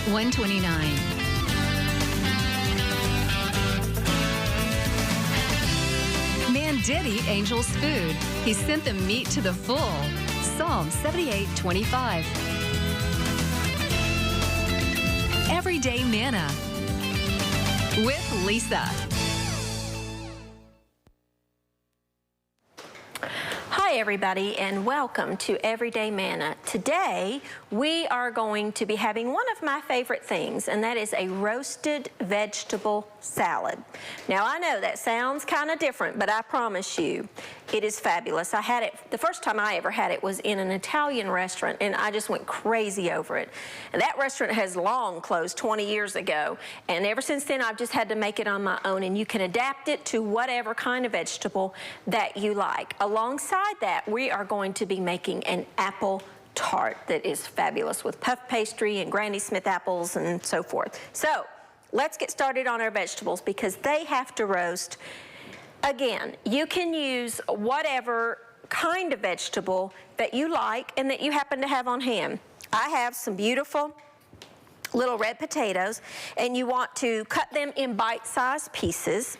$129. Man did eat Angel's food. He sent them meat to the full. Psalm 78:25. Everyday Manna with Lisa. Hi everybody, and welcome to Everyday Manna. Today we are going to be having one of my favorite things, and that is a roasted vegetable salad. Now I know that sounds kind of different, but I promise you it is fabulous. I had it, the first time I ever had it was in an Italian restaurant, and I just went crazy over it. And that restaurant has long closed 20 years ago, and ever since then I've just had to make it on my own, and you can adapt it to whatever kind of vegetable that you like. Alongside that, we are going to be making an apple tart that is fabulous with puff pastry and Granny Smith apples and so forth. So let's get started on our vegetables because they have to roast. Again, you can use whatever kind of vegetable that you like and that you happen to have on hand. I have some beautiful little red potatoes, and you want to cut them in bite-sized pieces,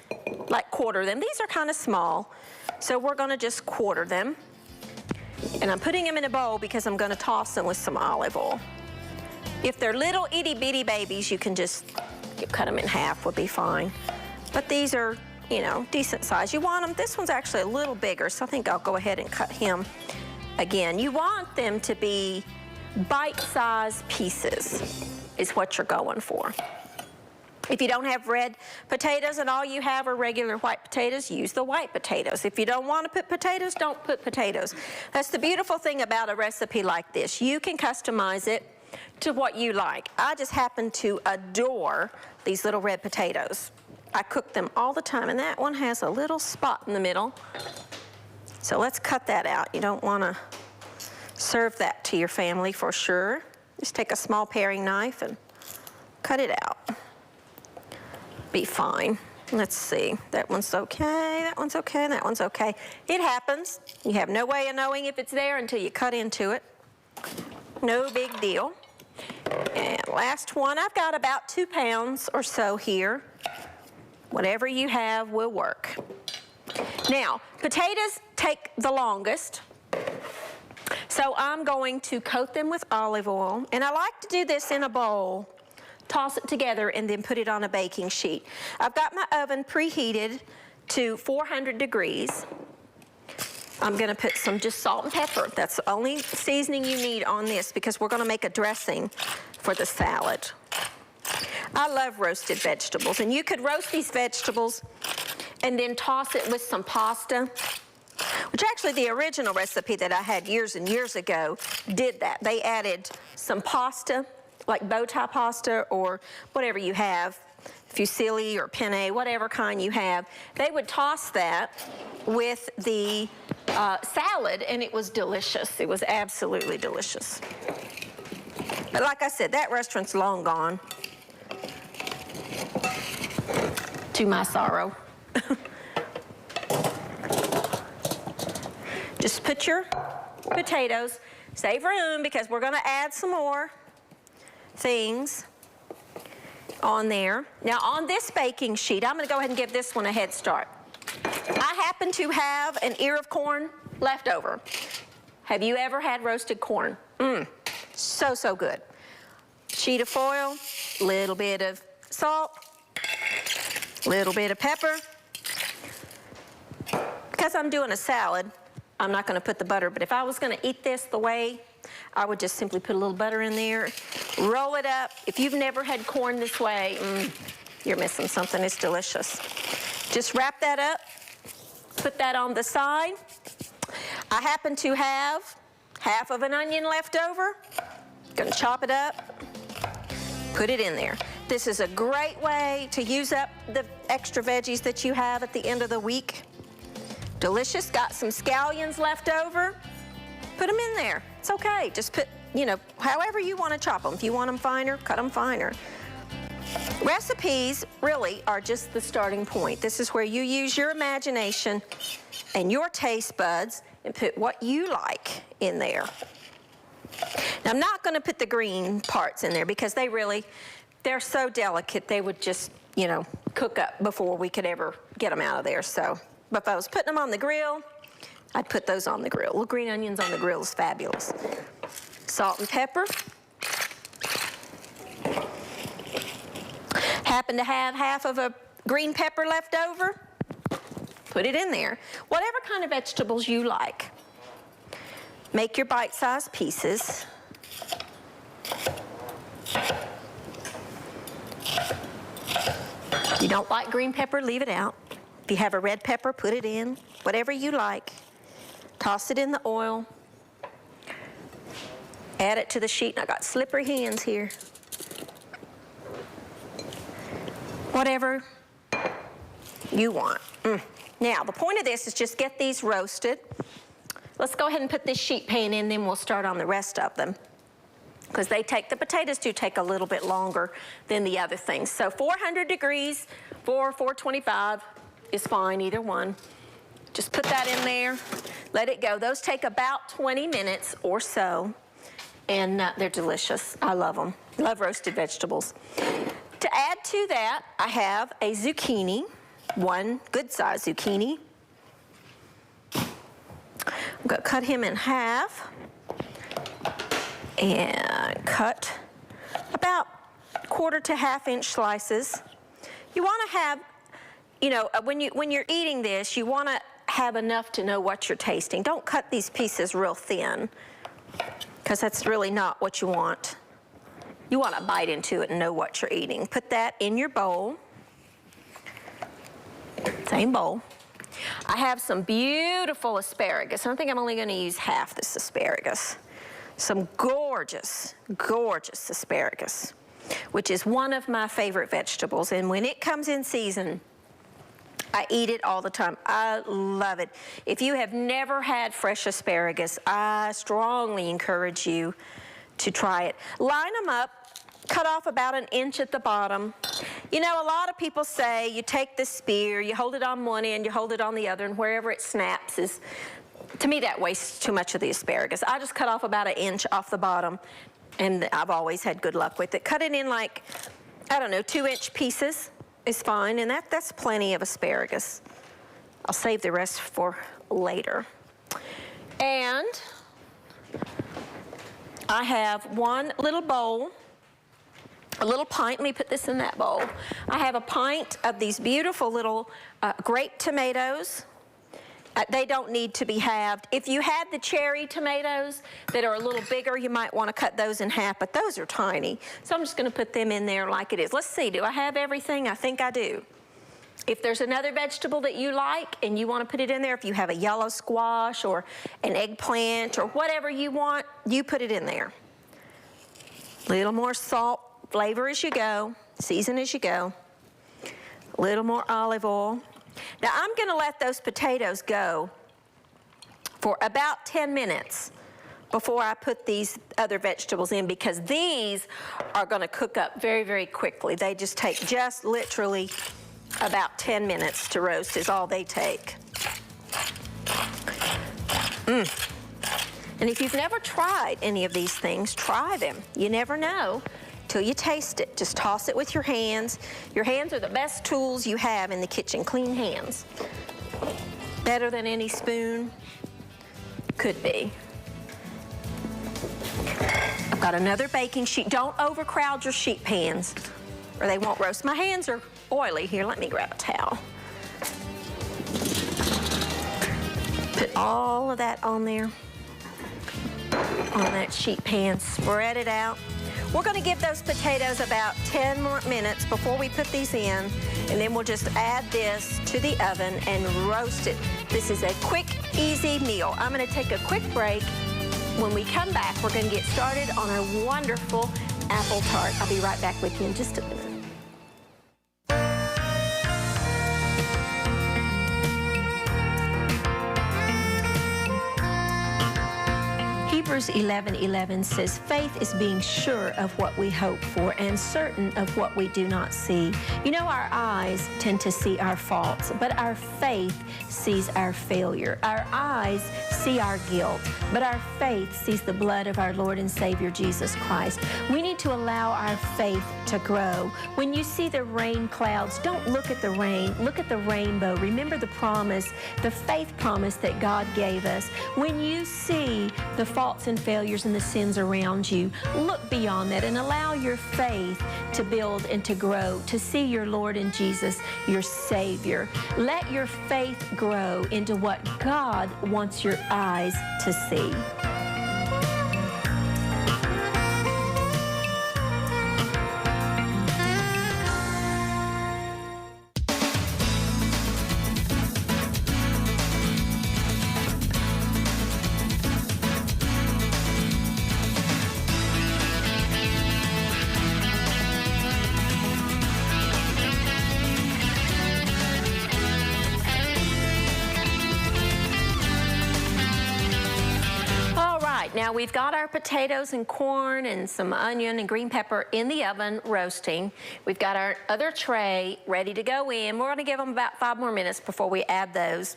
like quarter them. These are kind of small, so we're going to just quarter them. And I'm putting them in a bowl because I'm going to toss them with some olive oil. If they're little itty-bitty babies, you can just cut them in half, would be fine. But these are, you know, decent size. You want them, this one's actually a little bigger, so I think I'll go ahead and cut him. Again, you want them to be bite-sized pieces is what you're going for. If you don't have red potatoes and all you have are regular white potatoes, use the white potatoes. If you don't want to put potatoes, don't put potatoes. That's the beautiful thing about a recipe like this. You can customize it to what you like. I just happen to adore these little red potatoes. I cook them all the time, and that one has a little spot in the middle. So let's cut that out. You don't want to serve that to your family for sure. Just take a small paring knife and cut it out. Be fine. Let's see. That one's okay, that one's okay, and that one's okay. It happens. You have no way of knowing if it's there until you cut into it. No big deal. And last one, I've got about 2 pounds or so here. Whatever you have will work. Now, potatoes take the longest, so I'm going to coat them with olive oil, and I like to do this in a bowl. Toss it together and then put it on a baking sheet. I've got my oven preheated to 400 degrees. I'm gonna put some just salt and pepper. That's the only seasoning you need on this because we're gonna make a dressing for the salad. I love roasted vegetables, and you could roast these vegetables and then toss it with some pasta, which actually the original recipe that I had years and years ago did that. They added some pasta, like bow tie pasta or whatever you have, fusilli or penne, whatever kind you have. They would toss that with the salad, and it was delicious. It was absolutely delicious. But like I said, that restaurant's long gone, to my sorrow. Just put your potatoes, save room because we're gonna add some more things on there. Now on this baking sheet, I'm gonna go ahead and give this one a head start. I happen to have an ear of corn left over. Have you ever had roasted corn? So, so good. Sheet of foil, little bit of salt, little bit of pepper. Because I'm doing a salad, I'm not gonna put the butter, but if I was gonna eat this the way, I would just simply put a little butter in there, roll it up. If you've never had corn this way, you're missing something. It's delicious. Just wrap that up, put that on the side. I happen to have half of an onion left over. Gonna chop it up, put it in there. This is a great way to use up the extra veggies that you have at the end of the week. Delicious. Got some scallions left over. Put them in there. It's okay. Just put, you know, however you want to chop them. If you want them finer, cut them finer. Recipes really are just the starting point. This is where you use your imagination and your taste buds and put what you like in there. Now, I'm not going to put the green parts in there because they're so delicate, they would just, you know, cook up before we could ever get them out of there. So, but if I was putting them on the grill, I'd put those on the grill. Little green onions on the grill is fabulous. Salt and pepper. Happen to have half of a green pepper left over? Put it in there. Whatever kind of vegetables you like. Make your bite-sized pieces. If you don't like green pepper, leave it out. If you have a red pepper, put it in. Whatever you like. Toss it in the oil. Add it to the sheet. And I got slippery hands here. Whatever you want. Now, the point of this is just get these roasted. Let's go ahead and put this sheet pan in, then we'll start on the rest of them. Because the potatoes do take a little bit longer than the other things. So 400 degrees, 425 is fine, either one. Just put that in there, let it go. Those take about 20 minutes or so, and they're delicious. I love them. Love roasted vegetables. To add to that, I have a zucchini, one good-sized zucchini. I'm going to cut him in half and cut about 1/4 to 1/2 inch slices. You want to have, you know, when you're eating this, you want to have enough to know what you're tasting. Don't cut these pieces real thin, because that's really not what you want. You want to bite into it and know what you're eating. Put that in your bowl. Same bowl. I have some beautiful asparagus. I think I'm only going to use half this asparagus. Some gorgeous, gorgeous asparagus, which is one of my favorite vegetables. And when it comes in season, I eat it all the time. I love it. If you have never had fresh asparagus, I strongly encourage you to try it. Line them up, cut off about 1 inch at the bottom. You know, a lot of people say you take the spear, you hold it on one end, you hold it on the other, and wherever it snaps is, to me, that wastes too much of the asparagus. I just cut off about 1 inch off the bottom, and I've always had good luck with it. Cut it in like, I don't know, 2-inch pieces is fine, and that's plenty of asparagus. I'll save the rest for later. And I have one little bowl, a little pint. Let me put this in that bowl. I have a pint of these beautiful little grape tomatoes. They don't need to be halved. If you had the cherry tomatoes that are a little bigger, you might want to cut those in half, but those are tiny. So I'm just going to put them in there like it is. Let's see, do I have everything? I think I do. If there's another vegetable that you like and you want to put it in there, if you have a yellow squash or an eggplant or whatever you want, you put it in there. A little more salt, flavor as you go, season as you go. A little more olive oil. Now I'm going to let those potatoes go for about 10 minutes before I put these other vegetables in, because these are going to cook up very, very quickly. They just take just literally about 10 minutes to roast is all they take. And if you've never tried any of these things, try them. You never know till you taste it. Just toss it with your hands. Your hands are the best tools you have in the kitchen. Clean hands. Better than any spoon could be. I've got another baking sheet. Don't overcrowd your sheet pans or they won't roast. My hands are oily here. Let me grab a towel. Put all of that on there, on that sheet pan. Spread it out. We're going to give those potatoes about 10 more minutes before we put these in, and then we'll just add this to the oven and roast it. This is a quick, easy meal. I'm going to take a quick break. When we come back, we're going to get started on our wonderful apple tart. I'll be right back with you in just a minute. Hebrews Hebrews 11:11 says, faith is being sure of what we hope for and certain of what we do not see. You know, our eyes tend to see our faults, but our faith sees our failure. Our eyes see our guilt, but our faith sees the blood of our Lord and Savior Jesus Christ. We need to allow our faith to grow. When you see the rain clouds, don't look at the rain, look at the rainbow. Remember the promise, the faith promise that God gave us. When you see the faults and failures and the sins around you, look beyond that and allow your faith to build and to grow, to see your Lord and Jesus, your Savior. Let your faith grow into what God wants your eyes to see. Now we've got our potatoes and corn and some onion and green pepper in the oven roasting. We've got our other tray ready to go in. We're going to give them about 5 more minutes before we add those.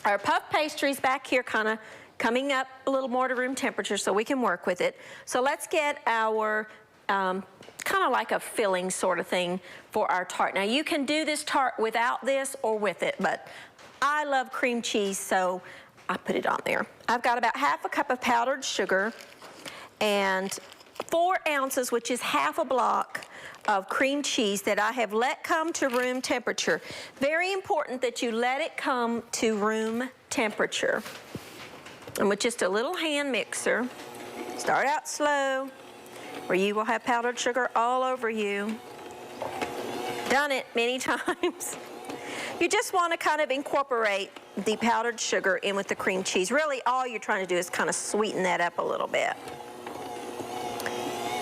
Our puff pastry's back here kind of coming up a little more to room temperature so we can work with it. So let's get our kind of like a filling sort of thing for our tart. Now you can do this tart without this or with it, but I love cream cheese, so I put it on there. I've got about half a cup of powdered sugar and 4 ounces, which is half a block of cream cheese that I have let come to room temperature. Very important that you let it come to room temperature. And with just a little hand mixer, start out slow, or you will have powdered sugar all over you. Done it many times. You just want to kind of incorporate the powdered sugar in with the cream cheese. Really, all you're trying to do is kind of sweeten that up a little bit.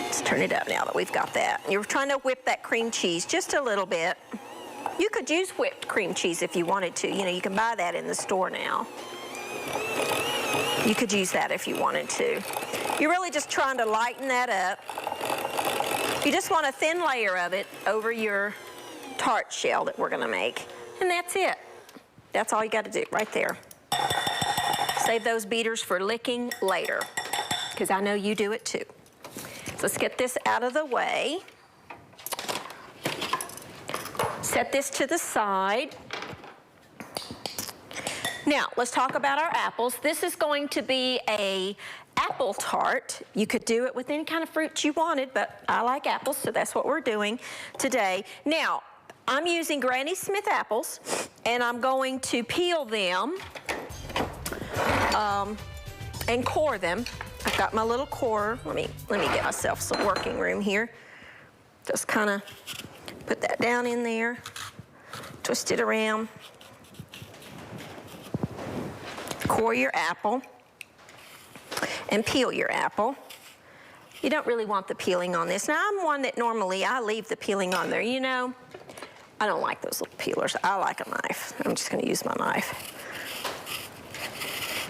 Let's turn it up now that we've got that. You're trying to whip that cream cheese just a little bit. You could use whipped cream cheese if you wanted to. You know, you can buy that in the store now. You could use that if you wanted to. You're really just trying to lighten that up. You just want a thin layer of it over your tart shell that we're going to make. And that's it. That's all you got to do right there. Save those beaters for licking later, because I know you do it too. So let's get this out of the way. Set this to the side. Now, let's talk about our apples. This is going to be an apple tart. You could do it with any kind of fruit you wanted, but I like apples, so that's what we're doing today. Now, I'm using Granny Smith apples, and I'm going to peel them and core them. I've got my little corer. Let me get myself some working room here. Just kind of put that down in there, twist it around. Core your apple and peel your apple. You don't really want the peeling on this. Now, I'm one that normally I leave the peeling on there, you know. I don't like those little peelers. I like a knife. I'm just going to use my knife.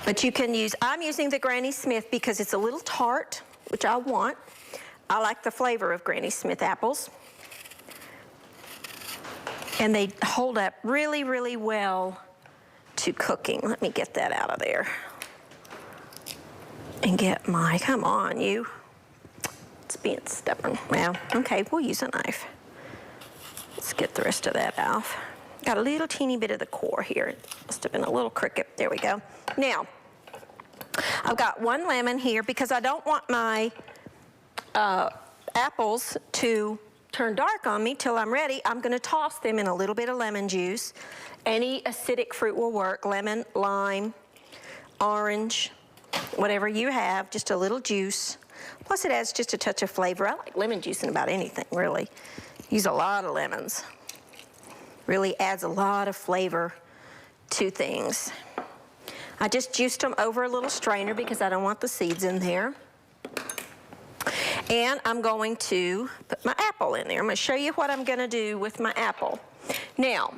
But you can use, I'm using the Granny Smith because it's a little tart, which I want. I like the flavor of Granny Smith apples. And they hold up really, really well to cooking. Let me get that out of there. And get my, come on, you. It's being stubborn. Well, okay, we'll use a knife. Let's get the rest of that off. Got a little teeny bit of the core here. It must have been a little crooked. There we go. Now, I've got 1 lemon here because I don't want my apples to turn dark on me till I'm ready. I'm going to toss them in a little bit of lemon juice. Any acidic fruit will work. Lemon, lime, orange, whatever you have, just a little juice. Plus it adds just a touch of flavor. I like lemon juice in about anything, really. Use a lot of lemons. Really adds a lot of flavor to things. I just juiced them over a little strainer because I don't want the seeds in there. And I'm going to put my apple in there. I'm going to show you what I'm going to do with my apple. Now,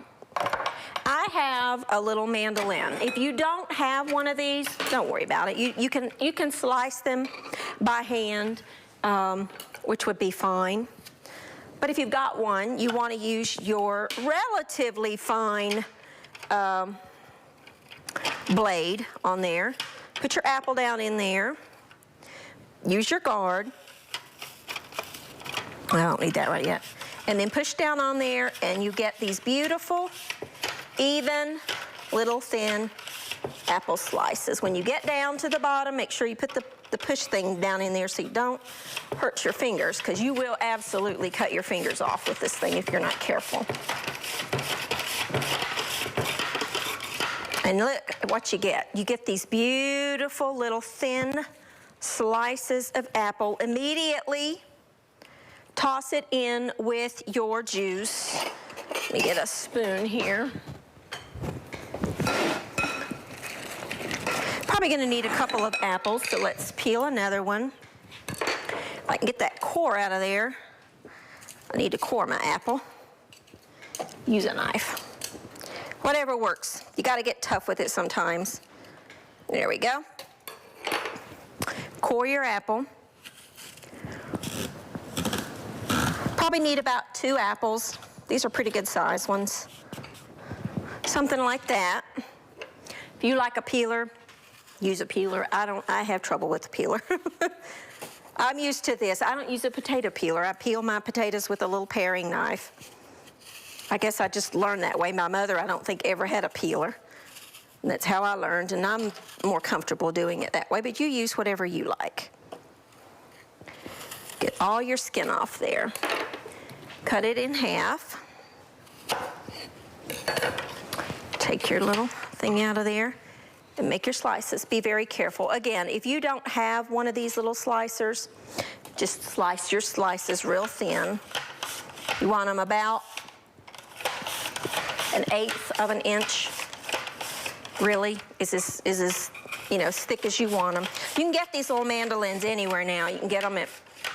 I have a little mandolin. If you don't have one of these, don't worry about it. You can slice them by hand, which would be fine. But if you've got one, you want to use your relatively fine blade on there. Put your apple down in there. Use your guard. I don't need that right yet. And then push down on there, and you get these beautiful, even, little thin apple slices. When you get down to the bottom, make sure you put the push thing down in there so you don't hurt your fingers, because you will absolutely cut your fingers off with this thing if you're not careful. And look at what you get. You get these beautiful little thin slices of apple. Immediately toss it in with your juice. Let me get a spoon here. Probably gonna need a couple of apples, so let's peel another one. If I can get that core out of there. I need to core my apple. Use a knife. Whatever works. You gotta get tough with it sometimes. There we go. Core your apple. Probably need about 2 apples. These are pretty good sized ones. Something like that. If you like a peeler, use a peeler. I have trouble with the peeler. I'm used to this. I don't use a potato peeler. I peel my potatoes with a little paring knife. I guess I just learned that way. My mother, I don't think, ever had a peeler. And that's how I learned, and I'm more comfortable doing it that way, but you use whatever you like. Get all your skin off there. Cut it in half. Take your little thing out of there and make your slices. Be very careful. Again, if you don't have one of these little slicers, just slice your slices real thin. You want them about 1/8 of an inch. Really, is as as thick as you want them. You can get these little mandolins anywhere now. You can get them at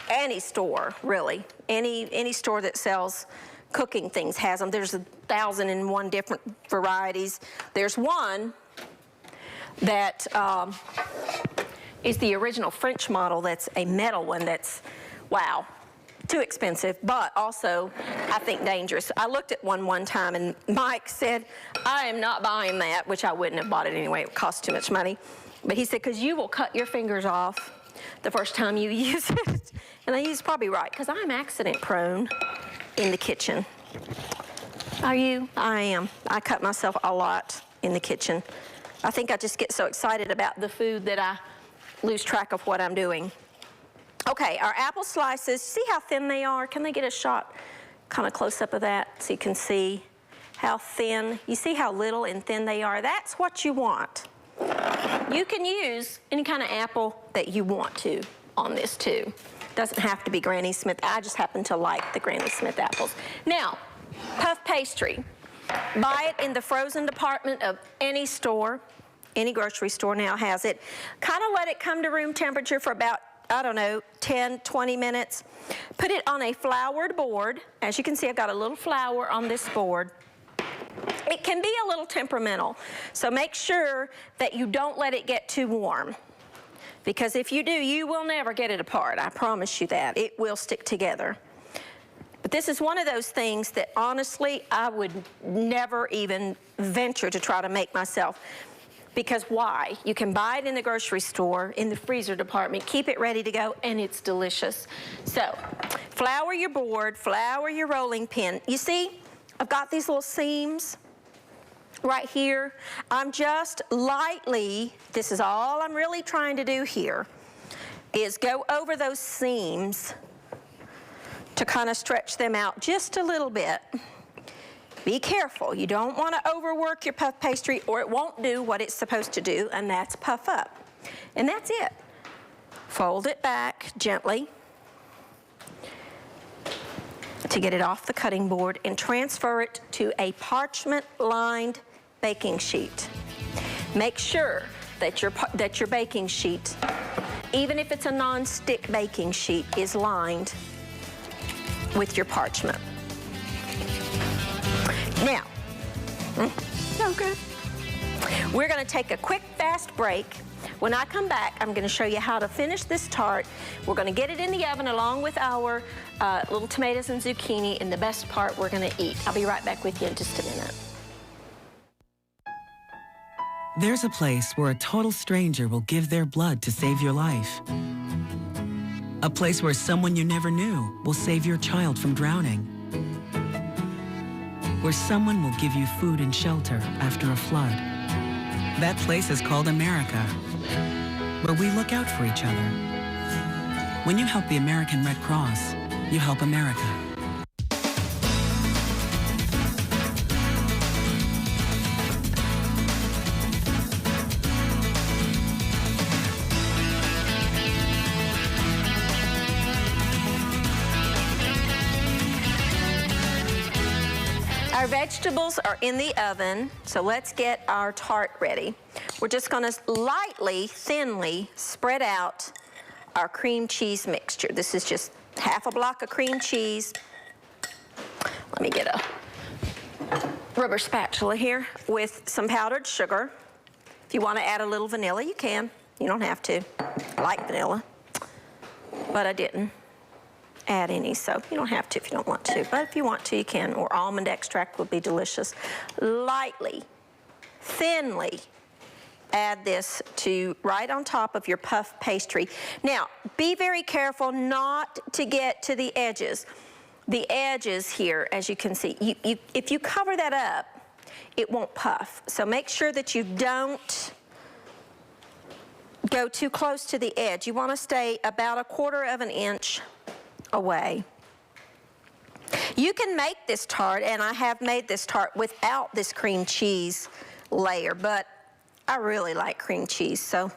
any store, really. Any store that sells cooking things has them. There's 1,001 different varieties. There's one that is the original French model. That's a metal one. That's, wow, too expensive, but also, I think, dangerous. I looked at one time, and Mike said, I am not buying that, which I wouldn't have bought it anyway. It would cost too much money. But he said, because you will cut your fingers off the first time you use it. And he's probably right, because I'm accident prone in the kitchen. Are you? I am. I cut myself a lot in the kitchen. I think I just get so excited about the food that I lose track of what I'm doing. Okay, our apple slices, see how thin they are? Can they get a shot kind of close up of that so you can see how thin? You see how little and thin they are? That's what you want. You can use any kind of apple that you want to on this too. Doesn't have to be Granny Smith. I just happen to like the Granny Smith apples. Now, puff pastry. Buy it in the frozen department of any store. Any grocery store now has it. Kind of let it come to room temperature for about, I don't know, 10, 20 minutes. Put it on a floured board. As you can see, I've got a little flour on this board. It can be a little temperamental, so make sure that you don't let it get too warm. Because if you do, you will never get it apart. I promise you that. It will stick together. But this is one of those things that, honestly, I would never even venture to try to make myself. Because why? You can buy it in the grocery store, in the freezer department, keep it ready to go, and it's delicious. So, flour your board, flour your rolling pin. You see, I've got these little seams right here. I'm just lightly, this is all I'm really trying to do here, is go over those seams to kind of stretch them out just a little bit. Be careful. You don't want to overwork your puff pastry or it won't do what it's supposed to do, and that's puff up. And that's it. Fold it back gently to get it off the cutting board and transfer it to a parchment-lined baking sheet. Make sure that your baking sheet, even if it's a non-stick baking sheet, is lined with your parchment. Now, Okay. We're going to take a quick, fast break. When I come back, I'm going to show you how to finish this tart. We're going to get it in the oven along with our little tomatoes and zucchini, and the best part we're going to eat. I'll be right back with you in just a minute. There's a place where a total stranger will give their blood to save your life. A place where someone you never knew will save your child from drowning. Where someone will give you food and shelter after a flood. That place is called America, where we look out for each other. When you help the American Red Cross, you help America. Our vegetables are in the oven, so let's get our tart ready. We're just going to lightly, thinly spread out our cream cheese mixture. This is just half a block of cream cheese. Let me get a rubber spatula here with some powdered sugar. If you want to add a little vanilla, you can. You don't have to. I like vanilla, but I didn't add any, so you don't have to if you don't want to, but if you want to, you can, or almond extract would be delicious. Lightly, thinly add this to right on top of your puff pastry. Now, be very careful not to get to the edges. The edges here, as you can see, if you cover that up, it won't puff. So make sure that you don't go too close to the edge. You want to stay about 1/4 of an inch away. You can make this tart, and I have made this tart without this cream cheese layer, but I really like cream cheese, so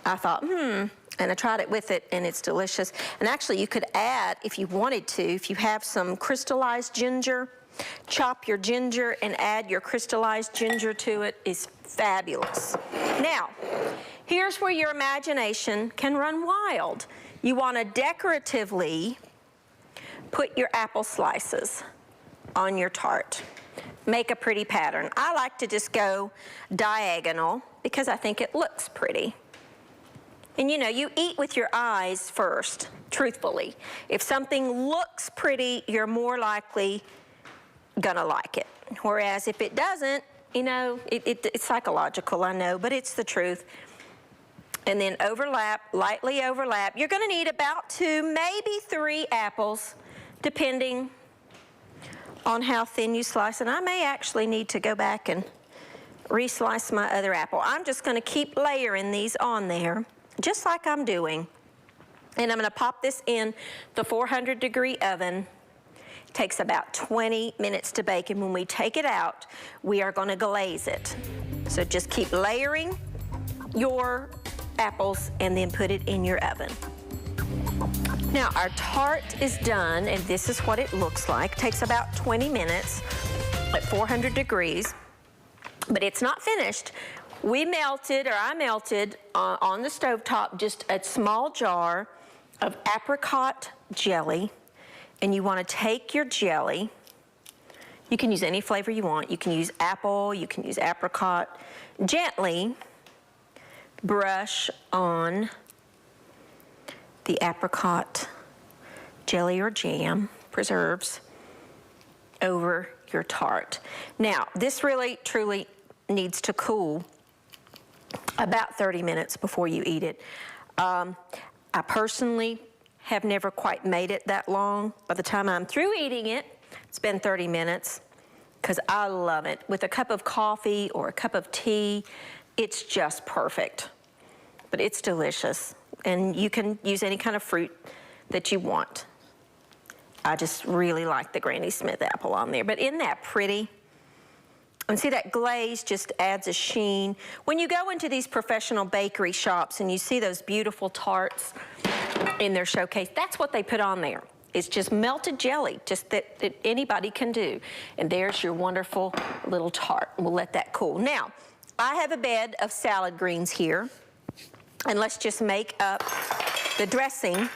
I thought, and I tried it with it, and it's delicious. And actually, you could add, if you wanted to, if you have some crystallized ginger, chop your ginger and add your crystallized ginger to it. It's fabulous. Now, here's where your imagination can run wild. You want to decoratively put your apple slices on your tart. Make a pretty pattern. I like to just go diagonal because I think it looks pretty. And you know, you eat with your eyes first, truthfully. If something looks pretty, you're more likely gonna like it. Whereas if it doesn't, you know, it's psychological, I know, but it's the truth. And then overlap, lightly overlap. You're gonna need about 2, maybe 3 apples, depending on how thin you slice. And I may actually need to go back and re-slice my other apple. I'm just gonna keep layering these on there, just like I'm doing. And I'm gonna pop this in the 400-degree oven. It takes about 20 minutes to bake, and when we take it out, we are gonna glaze it. So just keep layering your apples and then put it in your oven. Now our tart is done, and this is what it looks like. It takes about 20 minutes at 400 degrees, but it's not finished. I melted on the stovetop just a small jar of apricot jelly, and you want to take your jelly. You can use any flavor you want. You can use apple, you can use apricot. Gently brush on the apricot jelly or jam, preserves, over your tart. Now, this really, truly needs to cool about 30 minutes before you eat it. I personally have never quite made it that long. By the time I'm through eating it, it's been 30 minutes, because I love it. With a cup of coffee or a cup of tea, it's just perfect. But it's delicious. And you can use any kind of fruit that you want. I just really like the Granny Smith apple on there. But isn't that pretty? And see, that glaze just adds a sheen. When you go into these professional bakery shops and you see those beautiful tarts in their showcase, that's what they put on there. It's just melted jelly, just that anybody can do. And there's your wonderful little tart. We'll let that cool. Now, I have a bed of salad greens here. And let's just make up the dressing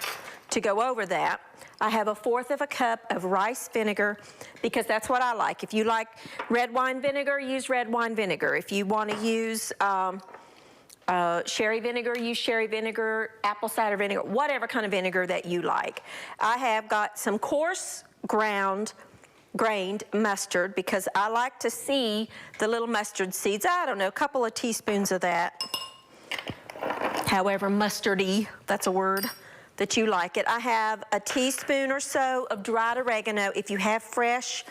to go over that. I have 1/4 cup of rice vinegar because that's what I like. If you like red wine vinegar, use red wine vinegar. If you want to use sherry vinegar, use sherry vinegar, apple cider vinegar, whatever kind of vinegar that you like. I have got some coarse grained mustard because I like to see the little mustard seeds. I don't know, a couple of teaspoons of that. However mustardy, that's a word, that you like it. I have a teaspoon or so of dried oregano. If you have fresh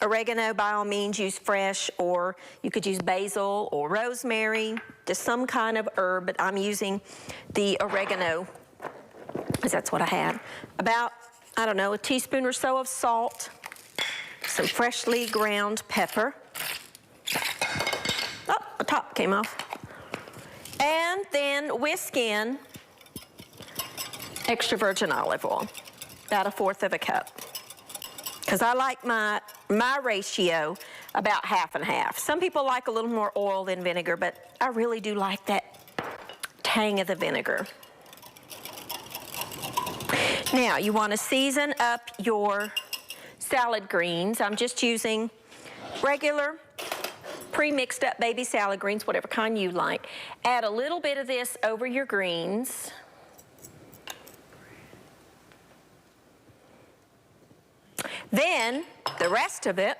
oregano, by all means use fresh, or you could use basil or rosemary, just some kind of herb, but I'm using the oregano because that's what I had. About, I don't know, a teaspoon or so of salt, some freshly ground pepper. Oh, the top came off. And then whisk in extra virgin olive oil, about 1/4 cup. Because I like my ratio about 1/2 and 1/2. Some people like a little more oil than vinegar, but I really do like that tang of the vinegar. Now, you want to season up your salad greens. I'm just using regular pre-mixed up baby salad greens, whatever kind you like. Add a little bit of this over your greens. Then, the rest of it,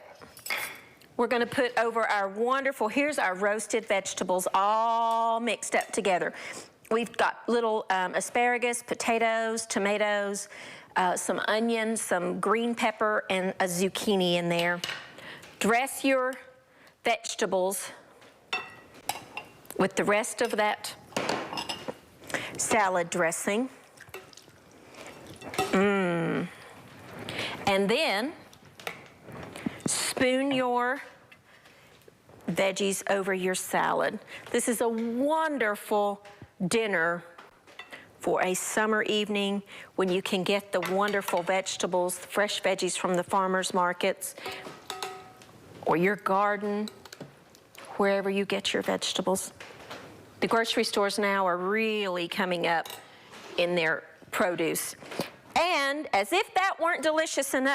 we're going to put over our wonderful, here's our roasted vegetables all mixed up together. We've got little asparagus, potatoes, tomatoes, some onions, some green pepper, and a zucchini in there. Dress your vegetables with the rest of that salad dressing. And then spoon your veggies over your salad. This is a wonderful dinner for a summer evening when you can get the wonderful vegetables, fresh veggies from the farmers markets or your garden, wherever you get your vegetables. The grocery stores now are really coming up in their produce. And as if that weren't delicious enough,